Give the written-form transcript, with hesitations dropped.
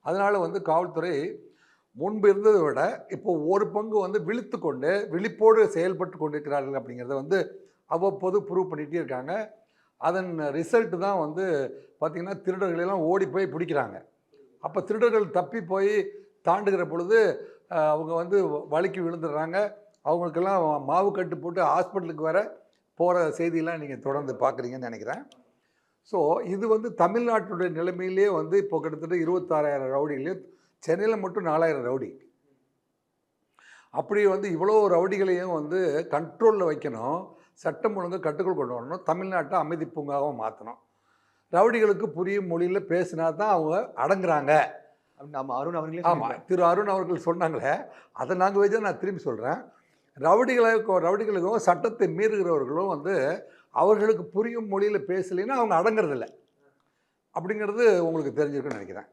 அதனால் வந்து காவல்துறை முன்பு இருந்ததை விட இப்போ ஒரு பங்கு வந்து விழித்து கொண்டு விழிப்போடு செயல்பட்டு கொண்டிருக்கிறார்கள் அப்படிங்கிறத வந்து அவ்வப்போது ப்ரூவ் பண்ணிகிட்டே இருக்காங்க. அதன் ரிசல்ட் தான் வந்து பார்த்திங்கன்னா திருடர்களெல்லாம் ஓடி போய் பிடிக்கிறாங்க. அப்போ திருடர்கள் தப்பி போய் தாண்டுகிற பொழுது அவங்க வந்து வழுக்கி விழுந்துடுறாங்க. அவங்களுக்கெல்லாம் மாவு கட்டு போட்டு ஹாஸ்பிட்டலுக்கு வர போகிற செய்தியெல்லாம் நீங்கள் தொடர்ந்து பார்க்குறீங்கன்னு நினைக்கிறேன். ஸோ இது வந்து தமிழ்நாட்டுடைய நிலைமையிலே வந்து இப்போ கிட்டத்தட்ட 26,000 ரவுடிகளையும், சென்னையில் மட்டும் 4,000 ரவுடி. அப்படி வந்து இவ்வளோ ரவுடிகளையும் வந்து கண்ட்ரோலில் வைக்கணும், சட்டம் ஒழுங்கு கட்டுக்குள் கொண்டு வரணும், தமிழ்நாட்டை அமைதி பூங்காகவும் மாற்றணும். ரவுடிகளுக்கு புரியும் மொழியில் பேசினா தான் அவங்க அடங்குறாங்க. நம்ம அருண் அவர்களே ஆமாம், திரு அருண் அவர்கள் சொன்னாங்களே, அதை லாங்குவேஜை நான் திரும்பி சொல்கிறேன். ரவுடிகளுக்கும் சட்டத்தை மீறுகிறவர்களும் வந்து அவர்களுக்கு புரியும் மொழியில் பேசலைன்னா அவங்க அடங்குறதில்ல அப்படிங்கிறது உங்களுக்கு தெரிஞ்சிருக்குன்னு நினைக்கிறேன்.